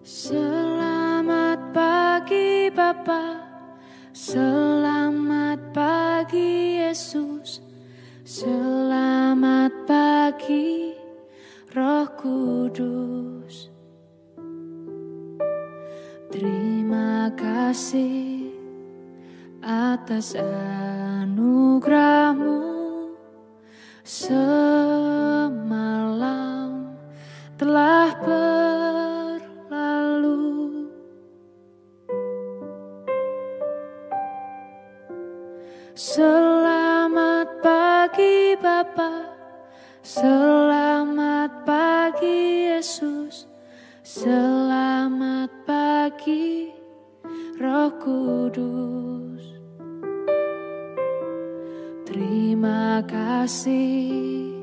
Selamat pagi Bapa, selamat pagi Yesus, selamat pagi Roh Kudus. Terima kasih atas anugerah-Mu semalam telah berlalu. Selamat pagi Bapa, selamat pagi Yesus, selamat pagi Roh Kudus. Terima kasih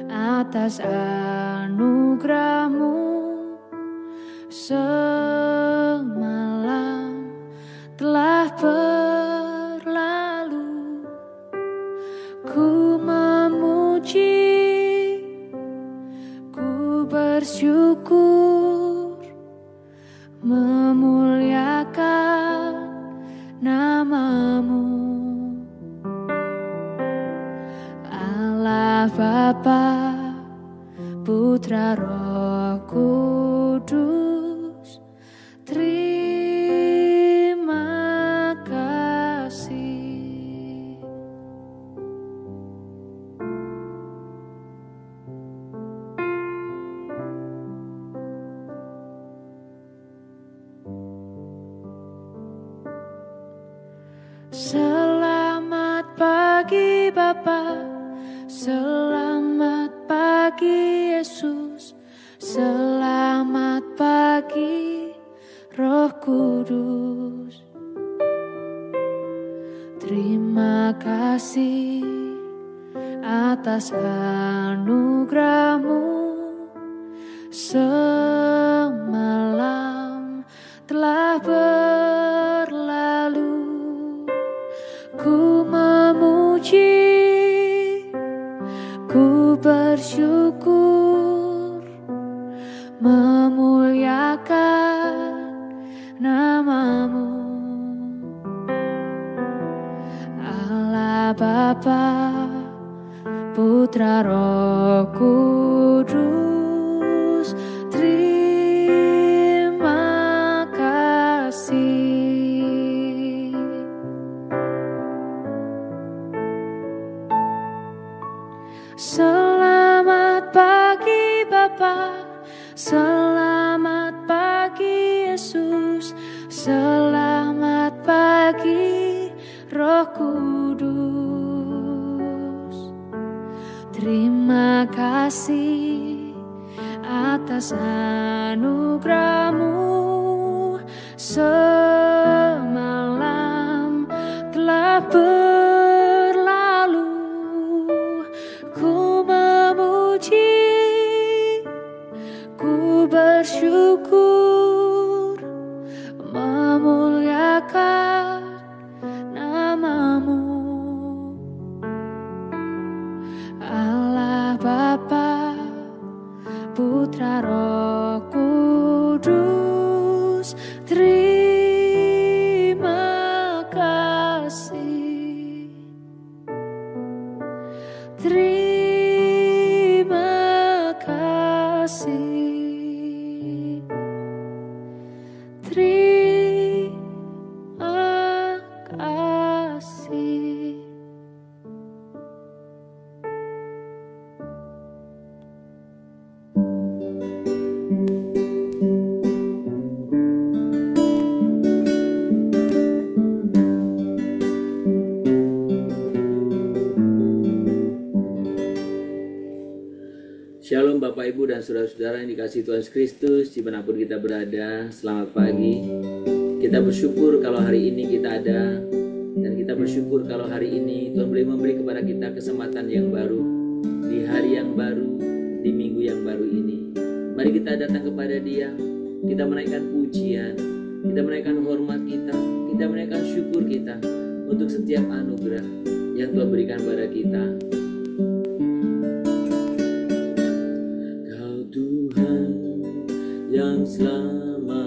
atas anugerah-Mu semalam telah berlalu. Ku memuji, ku bersyukur, memuliakan nama-Mu. Allah Bapa, Putra Roh Kudus, terima kasih. Selamat pagi Bapa, selamat pagi Yesus, selamat pagi Roh Kudus. Terima kasih atas anugerah-Mu semalam telah berlalu. Ku memuji, ku bersyukur, memuliakan nama-Mu. Allah Bapa, Putra Roh Kudus, terima kasih. Selamat pagi Bapa, selamat pagi Yesus, selamat pagi Roh Kudus. Terima kasih atas anugerah-Mu semalam telah berlalu. Ku memuji, ku bersyukur, memuliakan nama-Mu. Allah Bapa, Putra Roh Kudus, terima kasih. Terima kasih. Terima kasih. Shalom Bapak Ibu dan Saudara-saudara yang dikasihi Tuhan Yesus Kristus, dimanapun kita berada, selamat pagi. Kita bersyukur kalau hari ini kita ada, dan kita bersyukur kalau hari ini Tuhan boleh memberi kepada kita kesempatan yang baru, di hari yang baru, di minggu yang baru ini. Mari kita datang kepada Dia, kita menaikkan pujian, kita menaikkan hormat kita menaikkan syukur kita untuk setiap anugerah yang Tuhan berikan kepada kita. Kau Tuhan yang selama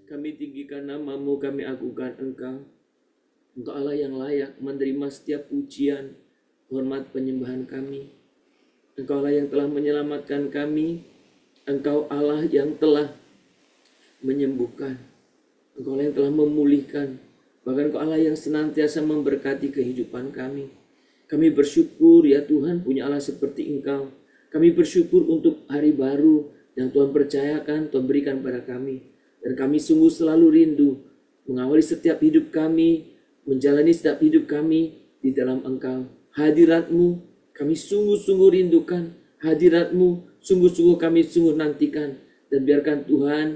Kami tinggikan nama-Mu, kami agungkan Engkau. Engkau Allah yang layak menerima setiap pujian, hormat, penyembahan kami. Engkau Allah yang telah menyelamatkan kami. Engkau Allah yang telah menyembuhkan. Engkau Allah yang telah memulihkan. Bahkan Engkau Allah yang senantiasa memberkati kehidupan kami. Kami bersyukur ya Tuhan punya Allah seperti Engkau. Kami bersyukur untuk hari baru yang Tuhan percayakan, Tuhan berikan pada kami. Dan kami sungguh selalu rindu mengawali setiap hidup kami, menjalani setiap hidup kami di dalam Engkau. Hadirat-Mu kami sungguh-sungguh rindukan. Hadirat-Mu sungguh-sungguh kami nantikan. Dan biarkan Tuhan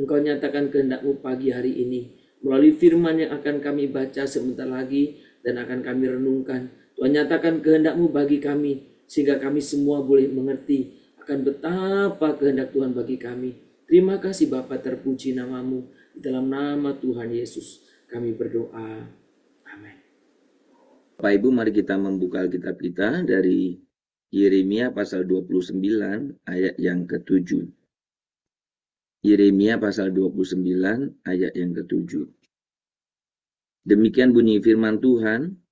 Engkau nyatakan kehendak-Mu pagi hari ini melalui firman yang akan kami baca sebentar lagi dan akan kami renungkan. Tuhan nyatakan kehendak-Mu bagi kami sehingga kami semua boleh mengerti akan betapa kehendak Tuhan bagi kami. Terima kasih Bapa, terpuji nama-Mu. Di dalam nama Tuhan Yesus kami berdoa. Amin. Bapak Ibu, mari kita membuka Alkitab kita dari Yeremia pasal 29 ayat yang ke-7. Yeremia pasal 29 ayat yang ke-7. Demikian bunyi firman Tuhan,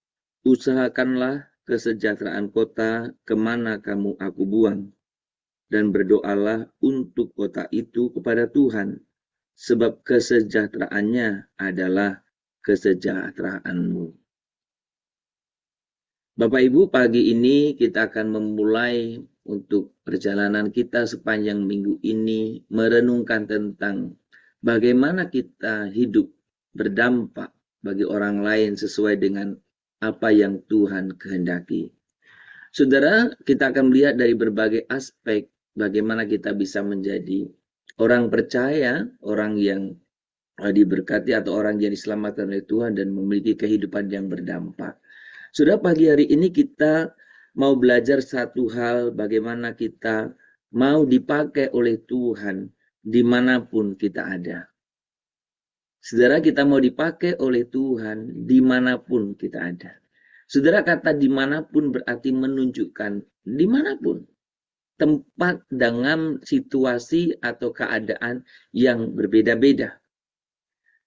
usahakanlah kesejahteraan kota kemana kamu aku buang, dan berdoalah untuk kota itu kepada Tuhan, sebab kesejahteraannya adalah kesejahteraanmu. Bapak Ibu, pagi ini kita akan memulai untuk perjalanan kita sepanjang minggu ini merenungkan tentang bagaimana kita hidup berdampak bagi orang lain sesuai dengan apa yang Tuhan kehendaki. Saudara, kita akan melihat dari berbagai aspek bagaimana kita bisa menjadi orang percaya, orang yang diberkati atau orang yang diselamatkan oleh Tuhan dan memiliki kehidupan yang berdampak. Saudara, pagi hari ini kita mau belajar satu hal, bagaimana kita mau dipakai oleh Tuhan dimanapun kita ada. Saudara, kita mau dipakai oleh Tuhan dimanapun kita ada. Saudara, kata dimanapun berarti menunjukkan dimanapun. Tempat dengan situasi atau keadaan yang berbeda-beda.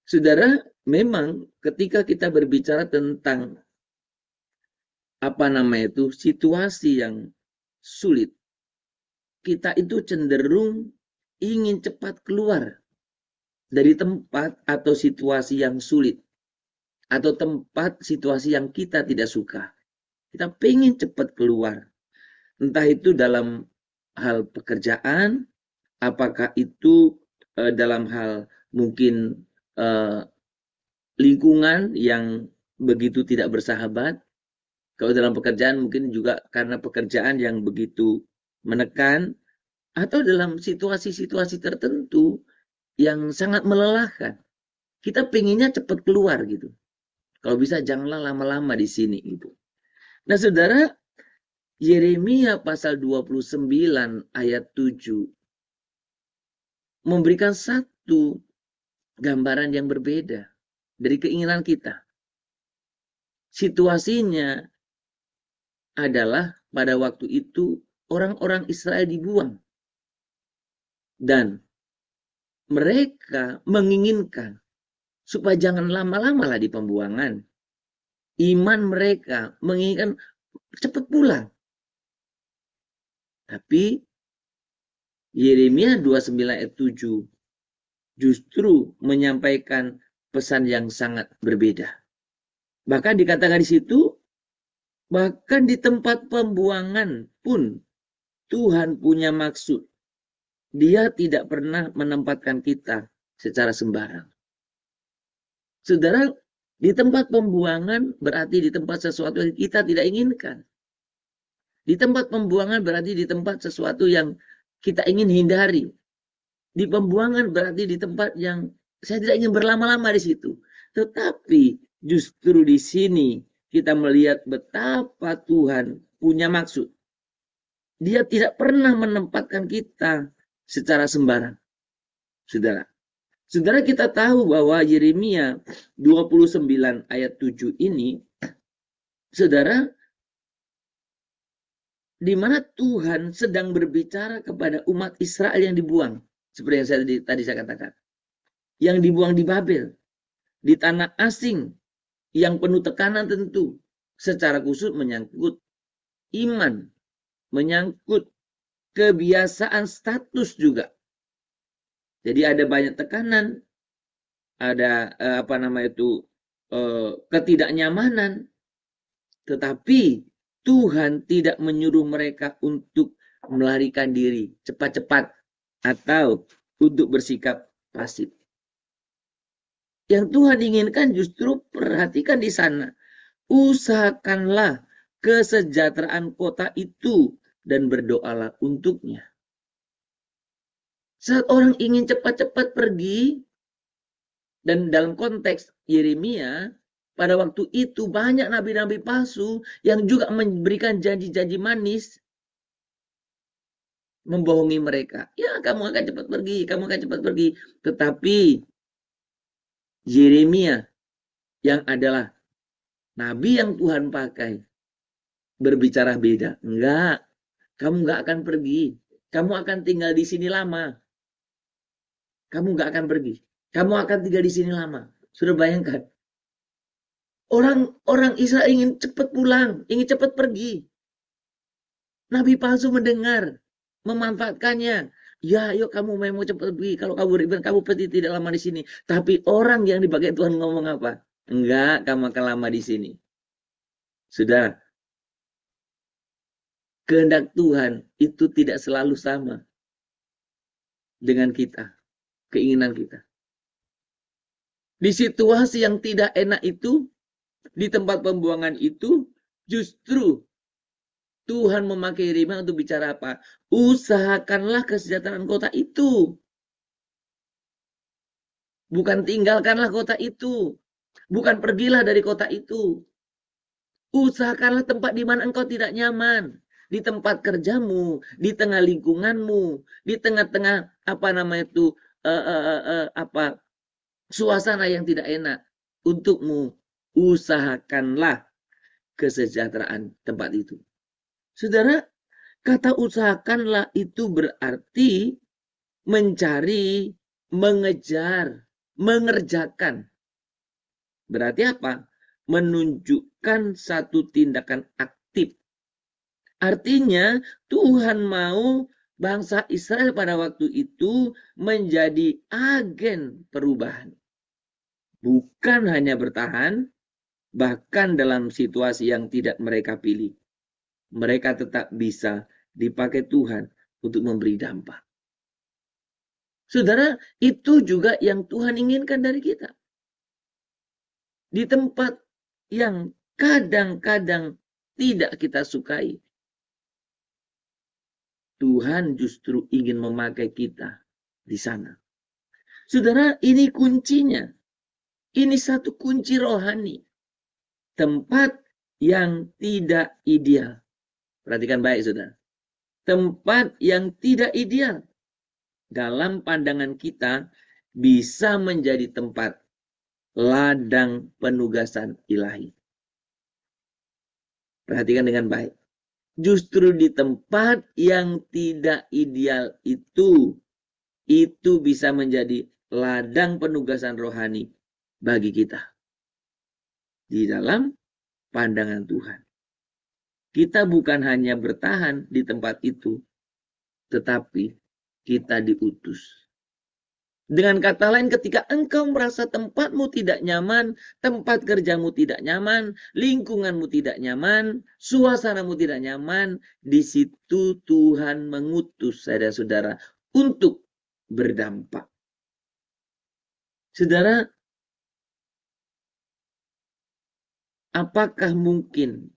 Saudara, memang ketika kita berbicara tentang situasi yang sulit, kita itu cenderung ingin cepat keluar dari tempat atau situasi yang sulit atau tempat situasi yang kita tidak suka. Kita pengen cepat keluar, entah itu dalam hal pekerjaan, apakah itu dalam hal mungkin lingkungan yang begitu tidak bersahabat. Kalau dalam pekerjaan mungkin juga karena pekerjaan yang begitu menekan, atau dalam situasi-situasi tertentu yang sangat melelahkan. Kita pengennya cepat keluar gitu. Kalau bisa janganlah lama-lama di sini gitu. Nah saudara, Yeremia pasal 29 ayat 7 memberikan satu gambaran yang berbeda dari keinginan kita. Situasinya adalah pada waktu itu orang-orang Israel dibuang. Dan mereka menginginkan supaya jangan lama-lama lah di pembuangan. Iman mereka menginginkan cepat pulang. Tapi Yeremia 29 ayat 7 justru menyampaikan pesan yang sangat berbeda. Bahkan dikatakan di situ, bahkan di tempat pembuangan pun Tuhan punya maksud. Dia tidak pernah menempatkan kita secara sembarang. Saudara, di tempat pembuangan berarti di tempat sesuatu yang kita tidak inginkan. Di tempat pembuangan berarti di tempat sesuatu yang kita ingin hindari. Di pembuangan berarti di tempat yang saya tidak ingin berlama-lama di situ. Tetapi justru di sini kita melihat betapa Tuhan punya maksud. Dia tidak pernah menempatkan kita secara sembarang. Saudara kita tahu bahwa Yeremia 29 ayat 7 ini, saudara, di mana Tuhan sedang berbicara kepada umat Israel yang dibuang. Seperti yang tadi saya katakan. yang dibuang di Babel, di tanah asing yang penuh tekanan tentu, secara khusus menyangkut iman, menyangkut kebiasaan status juga. Jadi ada banyak tekanan, ada ketidaknyamanan, tetapi Tuhan tidak menyuruh mereka untuk melarikan diri cepat-cepat atau untuk bersikap pasif. Yang Tuhan inginkan justru perhatikan di sana. Usahakanlah kesejahteraan kota itu dan berdoalah untuknya. Saat orang ingin cepat-cepat pergi, dan dalam konteks Yeremia, pada waktu itu banyak nabi-nabi palsu yang juga memberikan janji-janji manis, membohongi mereka. Ya, kamu akan cepat pergi, kamu akan cepat pergi. Tetapi Yeremia yang adalah nabi yang Tuhan pakai berbicara beda. Enggak, kamu enggak akan pergi. Kamu akan tinggal di sini lama. Kamu enggak akan pergi. Kamu akan tinggal di sini lama. Sudah bayangkan. Orang Israel ingin cepat pulang, ingin cepat pergi. Nabi palsu mendengar, memanfaatkannya. Ya, yuk kamu mau cepat pergi. Kalau kamu ribet, kamu pasti tidak lama di sini. Tapi orang yang dipakai Tuhan ngomong apa? Enggak, kamu akan lama di sini. Sudah. Kehendak Tuhan itu tidak selalu sama dengan kita, keinginan kita. Di situasi yang tidak enak itu, di tempat pembuangan itu, justru Tuhan memakai Yeremia untuk bicara apa? Usahakanlah kesejahteraan kota itu. Bukan tinggalkanlah kota itu. Bukan pergilah dari kota itu. Usahakanlah tempat di mana engkau tidak nyaman. Di tempat kerjamu, di tengah lingkunganmu, di tengah-tengah suasana yang tidak enak untukmu. Usahakanlah kesejahteraan tempat itu. Saudara, kata usahakanlah itu berarti mencari, mengejar, mengerjakan. Berarti apa? Menunjukkan satu tindakan aktif. Artinya Tuhan mau bangsa Israel pada waktu itu menjadi agen perubahan. Bukan hanya bertahan, bahkan dalam situasi yang tidak mereka pilih. Mereka tetap bisa dipakai Tuhan untuk memberi dampak. Saudara, itu juga yang Tuhan inginkan dari kita. Di tempat yang kadang-kadang tidak kita sukai, Tuhan justru ingin memakai kita di sana. Saudara, ini kuncinya. Ini satu kunci rohani. Tempat yang tidak ideal. Perhatikan baik, saudara. Tempat yang tidak ideal dalam pandangan kita bisa menjadi tempat ladang penugasan ilahi. Perhatikan dengan baik. Justru di tempat yang tidak ideal itu bisa menjadi ladang penugasan rohani bagi kita. Di dalam pandangan Tuhan. Kita bukan hanya bertahan di tempat itu, tetapi kita diutus. Dengan kata lain, ketika engkau merasa tempatmu tidak nyaman, tempat kerjamu tidak nyaman, lingkunganmu tidak nyaman, suasanamu tidak nyaman, di situ Tuhan mengutus saudara-saudara untuk berdampak. Saudara, apakah mungkin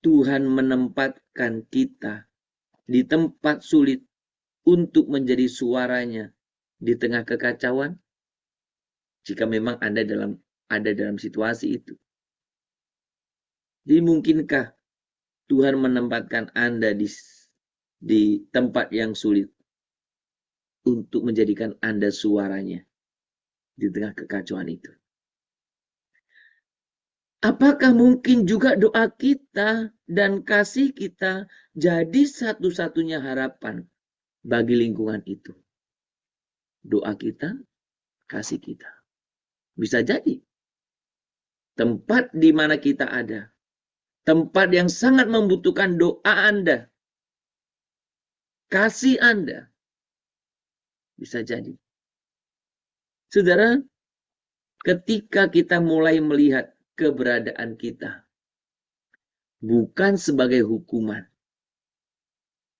Tuhan menempatkan kita di tempat sulit untuk menjadi suaranya di tengah kekacauan? Jika memang ada dalam situasi itu. Jadi mungkinkah Tuhan menempatkan Anda di tempat yang sulit untuk menjadikan Anda suaranya di tengah kekacauan itu? Apakah mungkin juga doa kita dan kasih kita jadi satu-satunya harapan bagi lingkungan itu? doa kita, kasih kita. Bisa jadi tempat di mana kita ada, tempat yang sangat membutuhkan doa Anda, kasih Anda, bisa jadi. Saudara, ketika kita mulai melihat keberadaan kita, bukan sebagai hukuman.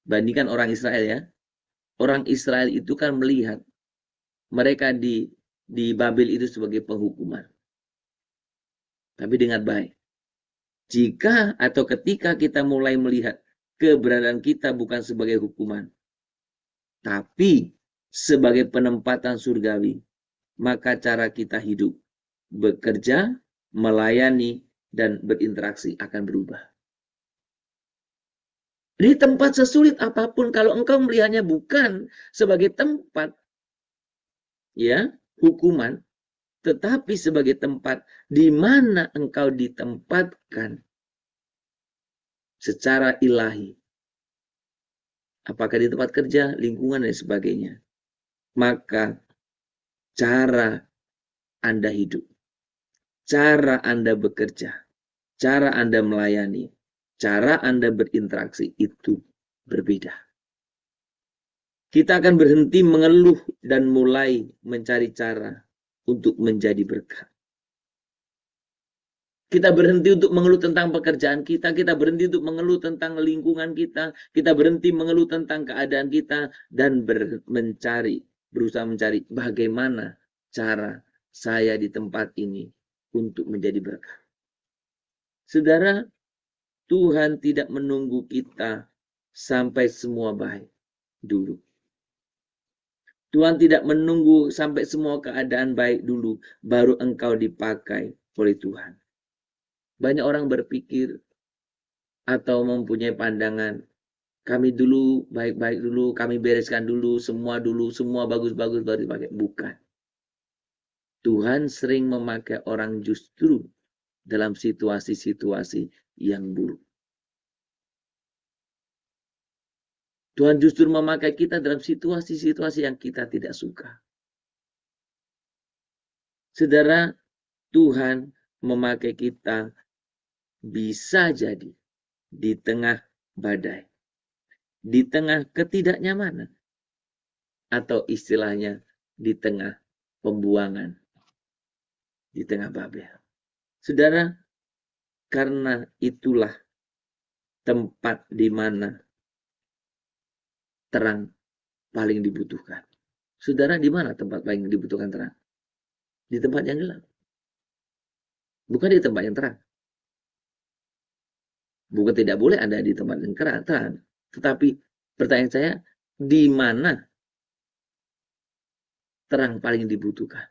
Bandingkan orang Israel ya. Orang Israel itu kan melihat mereka di Babel itu sebagai penghukuman. Tapi dengar baik. Jika atau ketika kita mulai melihat keberadaan kita bukan sebagai hukuman, tapi sebagai penempatan surgawi, maka cara kita hidup, bekerja, melayani, dan berinteraksi akan berubah. Di tempat sesulit apapun, kalau engkau melihatnya bukan sebagai tempat ya hukuman, tetapi sebagai tempat di mana engkau ditempatkan secara ilahi. Apakah di tempat kerja, lingkungan, dan sebagainya. Maka cara Anda hidup, cara Anda bekerja, cara Anda melayani, cara Anda berinteraksi itu berbeda. Kita akan berhenti mengeluh dan mulai mencari cara untuk menjadi berkat. Kita berhenti untuk mengeluh tentang pekerjaan kita, kita berhenti untuk mengeluh tentang lingkungan kita berhenti mengeluh tentang keadaan kita, dan berusaha mencari bagaimana cara saya di tempat ini untuk menjadi berkat. Saudara, Tuhan tidak menunggu kita sampai semua baik dulu. Tuhan tidak menunggu sampai semua keadaan baik dulu, baru engkau dipakai oleh Tuhan. Banyak orang berpikir atau mempunyai pandangan, kami dulu baik-baik dulu, kami bereskan dulu, semua bagus-bagus baru dipakai. Bukan. Tuhan sering memakai orang justru dalam situasi-situasi yang buruk. Tuhan justru memakai kita dalam situasi-situasi yang kita tidak suka. Saudara, Tuhan memakai kita bisa jadi di tengah badai, di tengah ketidaknyamanan, atau istilahnya di tengah pembuangan, di tengah Babel. Saudara, karena itulah tempat di mana terang paling dibutuhkan. Saudara, di mana tempat paling dibutuhkan terang? Di tempat yang gelap. Bukan di tempat yang terang. Bukan tidak boleh Anda di tempat yang terang. Tetapi pertanyaan saya, di mana terang paling dibutuhkan?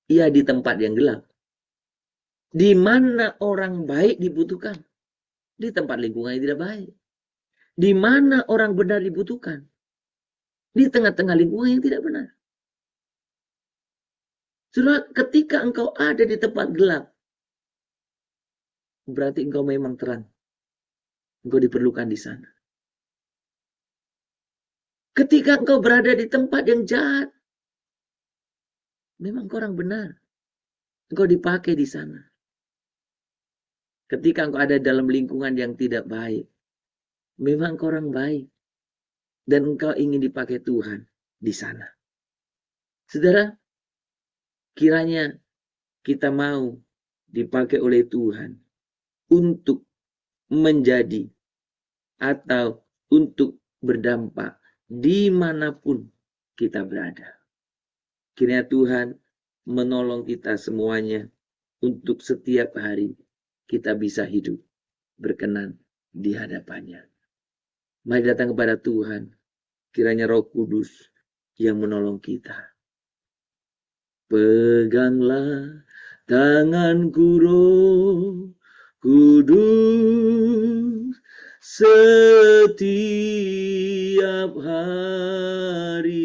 Iya, di tempat yang gelap. Di mana orang baik dibutuhkan? Di tempat lingkungan yang tidak baik. Di mana orang benar dibutuhkan? Di tengah-tengah lingkungan yang tidak benar. Saudara, ketika engkau ada di tempat gelap, berarti engkau memang terang. Engkau diperlukan di sana. Ketika engkau berada di tempat yang jahat, memang engkau orang benar. Engkau dipakai di sana. Ketika engkau ada dalam lingkungan yang tidak baik, memang engkau orang baik. Dan engkau ingin dipakai Tuhan di sana. Saudara, kiranya kita mau dipakai oleh Tuhan untuk menjadi atau untuk berdampak dimanapun kita berada. Kiranya Tuhan menolong kita semuanya untuk setiap hari kita bisa hidup berkenan di hadapannya. Mari datang kepada Tuhan, kiranya Roh Kudus yang menolong kita. Peganglah tanganku Roh Kudus setiap hari.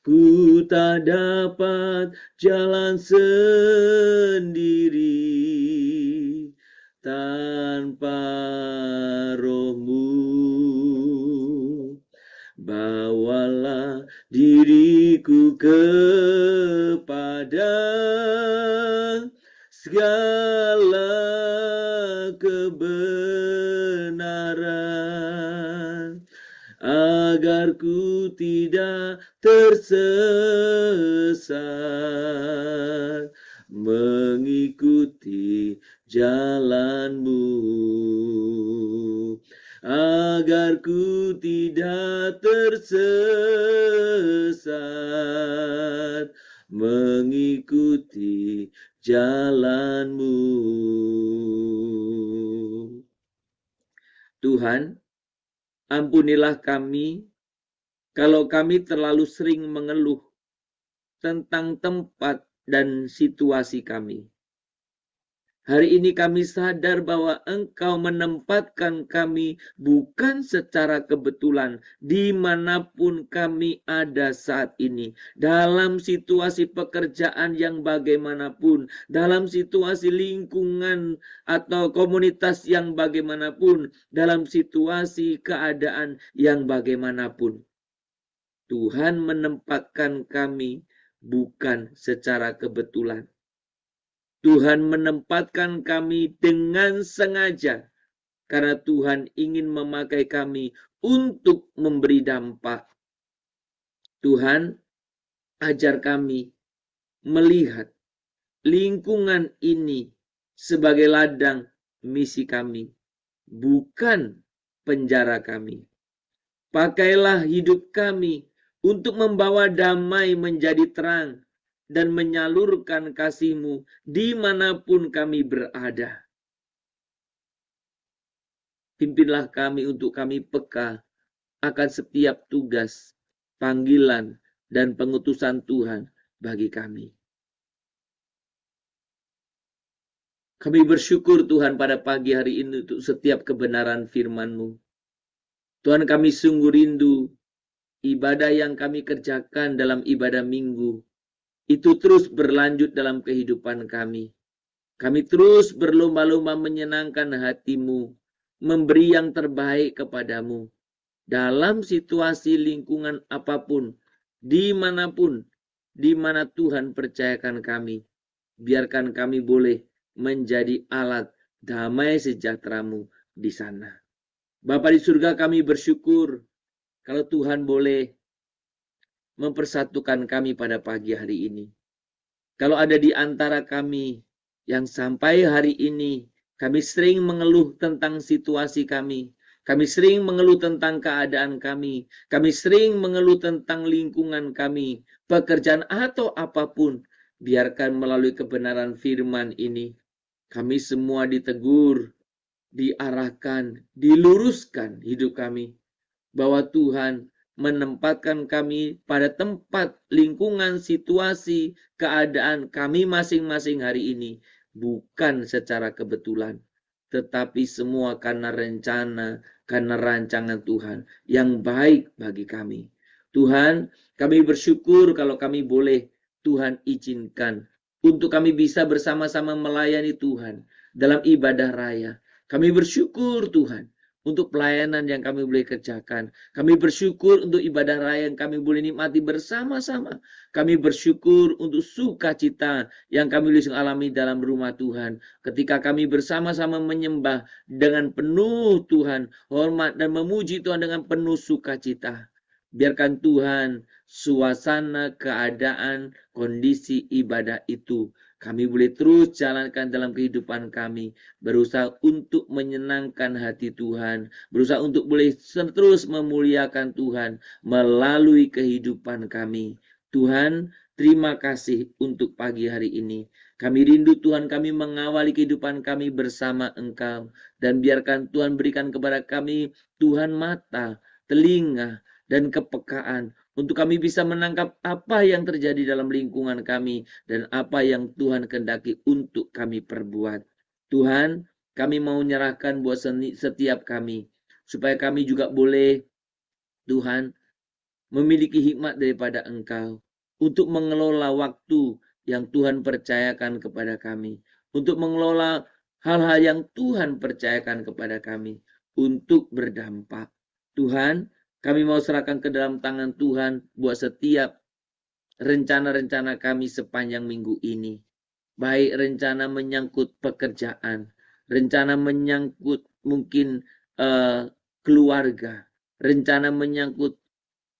Ku tak dapat jalan sendiri tanpa Roh-Mu. Bawalah diriku kepada segala kebenaran, agar ku tidak tersesat mengikuti jalan-Mu, agar ku tidak tersesat mengikuti jalan-Mu. Tuhan, ampunilah kami kalau kami terlalu sering mengeluh tentang tempat dan situasi kami. Hari ini kami sadar bahwa Engkau menempatkan kami bukan secara kebetulan dimanapun kami ada saat ini. Dalam situasi pekerjaan yang bagaimanapun, dalam situasi lingkungan atau komunitas yang bagaimanapun, dalam situasi keadaan yang bagaimanapun. Tuhan menempatkan kami bukan secara kebetulan. Tuhan menempatkan kami dengan sengaja karena Tuhan ingin memakai kami untuk memberi dampak. Tuhan, ajar kami melihat lingkungan ini sebagai ladang misi kami, bukan penjara kami. Pakailah hidup kami untuk membawa damai menjadi terang dan menyalurkan kasih-Mu dimanapun kami berada. Pimpinlah kami untuk kami peka akan setiap tugas, panggilan, dan pengutusan Tuhan bagi kami. Kami bersyukur Tuhan pada pagi hari ini untuk setiap kebenaran firman-Mu. Tuhan, kami sungguh rindu ibadah yang kami kerjakan dalam ibadah minggu itu terus berlanjut dalam kehidupan kami. Kami terus berlomba-lomba menyenangkan hati-Mu, memberi yang terbaik kepada-Mu. Dalam situasi lingkungan apapun, dimanapun, di mana Tuhan percayakan kami, biarkan kami boleh menjadi alat damai sejahtera-Mu di sana. Bapa di surga, kami bersyukur kalau Tuhan boleh mempersatukan kami pada pagi hari ini. Kalau ada di antara kami yang sampai hari ini kami sering mengeluh tentang situasi kami sering mengeluh tentang keadaan kami sering mengeluh tentang lingkungan kami, pekerjaan atau apapun, biarkan melalui kebenaran firman ini kami semua ditegur, diarahkan, diluruskan hidup kami, bahwa Tuhan menempatkan kami pada tempat, lingkungan, situasi, keadaan kami masing-masing hari ini bukan secara kebetulan, tetapi semua karena rencana, karena rancangan Tuhan yang baik bagi kami. Tuhan, kami bersyukur kalau kami boleh Tuhan izinkan untuk kami bisa bersama-sama melayani Tuhan dalam ibadah raya. Kami bersyukur Tuhan untuk pelayanan yang kami boleh kerjakan. Kami bersyukur untuk ibadah raya yang kami boleh nikmati bersama-sama. Kami bersyukur untuk sukacita yang kami boleh alami dalam rumah Tuhan. Ketika kami bersama-sama menyembah dengan penuh Tuhan, hormat dan memuji Tuhan dengan penuh sukacita. Biarkan Tuhan suasana, keadaan, kondisi ibadah itu kami boleh terus jalankan dalam kehidupan kami. Berusaha untuk menyenangkan hati Tuhan. Berusaha untuk boleh terus memuliakan Tuhan melalui kehidupan kami. Tuhan, terima kasih untuk pagi hari ini. Kami rindu Tuhan, kami mengawali kehidupan kami bersama Engkau. Dan biarkan Tuhan berikan kepada kami Tuhan mata, telinga, dan kepekaan untuk kami bisa menangkap apa yang terjadi dalam lingkungan kami dan apa yang Tuhan kehendaki untuk kami perbuat. Tuhan, kami mau menyerahkan buat setiap kami supaya kami juga boleh Tuhan memiliki hikmat daripada Engkau untuk mengelola waktu yang Tuhan percayakan kepada kami, untuk mengelola hal-hal yang Tuhan percayakan kepada kami untuk berdampak. Tuhan, Kami mau serahkan ke dalam tangan Tuhan buat setiap rencana-rencana kami sepanjang minggu ini. Baik rencana menyangkut pekerjaan, rencana menyangkut mungkin keluarga, rencana menyangkut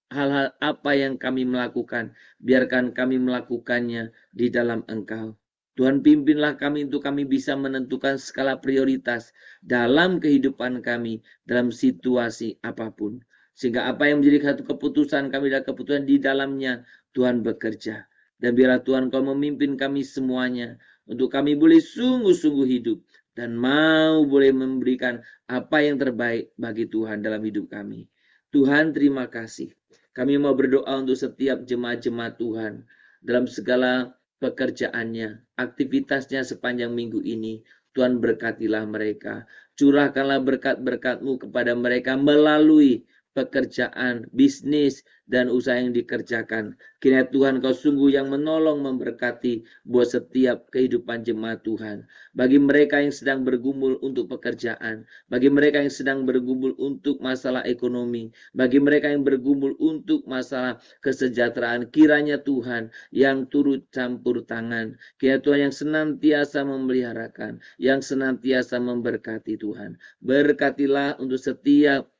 hal-hal apa yang kami melakukan. Biarkan kami melakukannya di dalam Engkau. Tuhan, pimpinlah kami untuk kami bisa menentukan skala prioritas dalam kehidupan kami, dalam situasi apapun. Sehingga apa yang menjadi satu keputusan kami dan keputusan di dalamnya, Tuhan bekerja. Dan biarlah Tuhan Kau memimpin kami semuanya, untuk kami boleh sungguh-sungguh hidup, dan mau boleh memberikan apa yang terbaik bagi Tuhan dalam hidup kami. Tuhan, terima kasih. Kami mau berdoa untuk setiap jemaat-jemaat Tuhan dalam segala pekerjaannya, aktivitasnya sepanjang minggu ini. Tuhan, berkatilah mereka. Curahkanlah berkat-berkat-Mu kepada mereka melalui pekerjaan, bisnis, dan usaha yang dikerjakan. Kiranya Tuhan Kau sungguh yang menolong, memberkati buat setiap kehidupan jemaat Tuhan. Bagi mereka yang sedang bergumul untuk pekerjaan, bagi mereka yang sedang bergumul untuk masalah ekonomi, bagi mereka yang bergumul untuk masalah kesejahteraan, kiranya Tuhan yang turut campur tangan, kiranya Tuhan yang senantiasa memeliharakan, yang senantiasa memberkati Tuhan. Berkatilah untuk setiap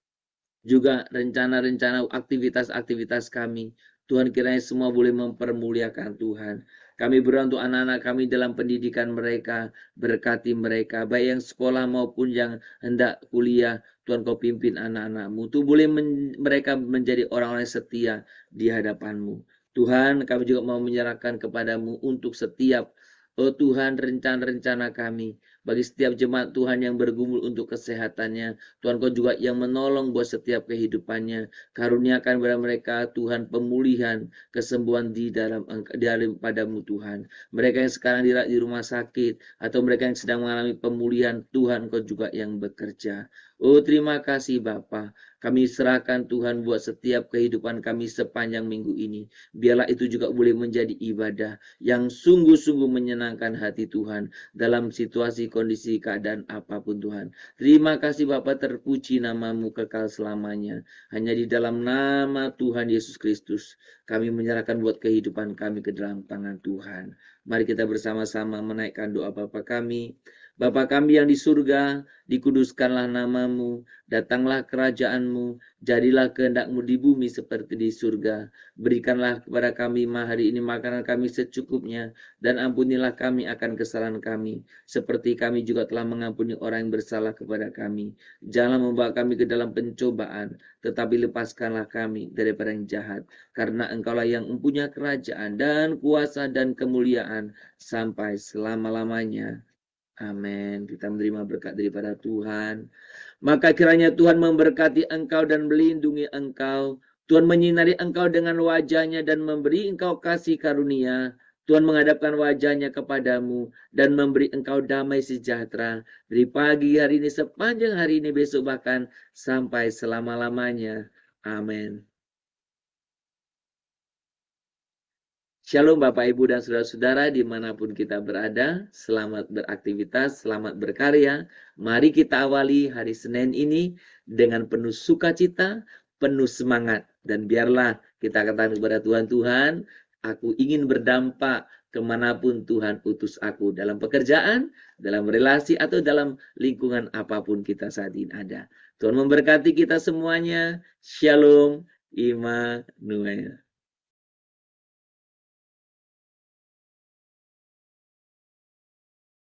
juga rencana-rencana aktivitas-aktivitas kami. Tuhan, kiranya semua boleh mempermuliakan Tuhan. Kami berdoa untuk anak-anak kami dalam pendidikan mereka, berkati mereka, baik yang sekolah maupun yang hendak kuliah. Tuhan, Kau pimpin anak-anak-Mu. Tuh boleh mereka menjadi orang-orang setia di hadapan-Mu. Tuhan, kami juga mau menyerahkan kepada-Mu untuk setiap, oh Tuhan, rencana-rencana kami. Bagi setiap jemaat Tuhan yang bergumul untuk kesehatannya, Tuhan Kau juga yang menolong buat setiap kehidupannya. Karuniakan kepada mereka Tuhan pemulihan, kesembuhan daripada-Mu Tuhan. Mereka yang sekarang di rumah sakit atau mereka yang sedang mengalami pemulihan, Tuhan Kau juga yang bekerja. Oh, terima kasih Bapa. Kami serahkan Tuhan buat setiap kehidupan kami sepanjang minggu ini. Biarlah itu juga boleh menjadi ibadah yang sungguh-sungguh menyenangkan hati Tuhan dalam situasi, kondisi, keadaan apapun Tuhan. Terima kasih Bapa, terpuji nama-Mu kekal selamanya. Hanya di dalam nama Tuhan Yesus Kristus kami menyerahkan buat kehidupan kami ke dalam tangan Tuhan. Mari kita bersama-sama menaikkan doa Bapa kami. Bapa kami yang di surga, dikuduskanlah nama-Mu, datanglah kerajaan-Mu, jadilah kehendak-Mu di bumi seperti di surga. Berikanlah kepada kami hari ini makanan kami secukupnya, dan ampunilah kami akan kesalahan kami, seperti kami juga telah mengampuni orang yang bersalah kepada kami. Janganlah membawa kami ke dalam pencobaan, tetapi lepaskanlah kami daripada yang jahat, karena Engkaulah yang mempunyai kerajaan dan kuasa dan kemuliaan sampai selama-lamanya. Amin. Kita menerima berkat daripada Tuhan. Maka kiranya Tuhan memberkati engkau dan melindungi engkau. Tuhan menyinari engkau dengan wajah-Nya dan memberi engkau kasih karunia. Tuhan menghadapkan wajah-Nya kepadamu dan memberi engkau damai sejahtera dari pagi hari ini, sepanjang hari ini, besok bahkan sampai selama-lamanya. Amin. Shalom Bapak Ibu dan Saudara-saudara dimanapun kita berada, selamat beraktivitas, selamat berkarya. Mari kita awali hari Senin ini dengan penuh sukacita, penuh semangat. Dan biarlah kita katakan kepada Tuhan, aku ingin berdampak kemanapun Tuhan utus aku, dalam pekerjaan, dalam relasi, atau dalam lingkungan apapun kita saat ini ada. Tuhan memberkati kita semuanya. Shalom, Immanuel.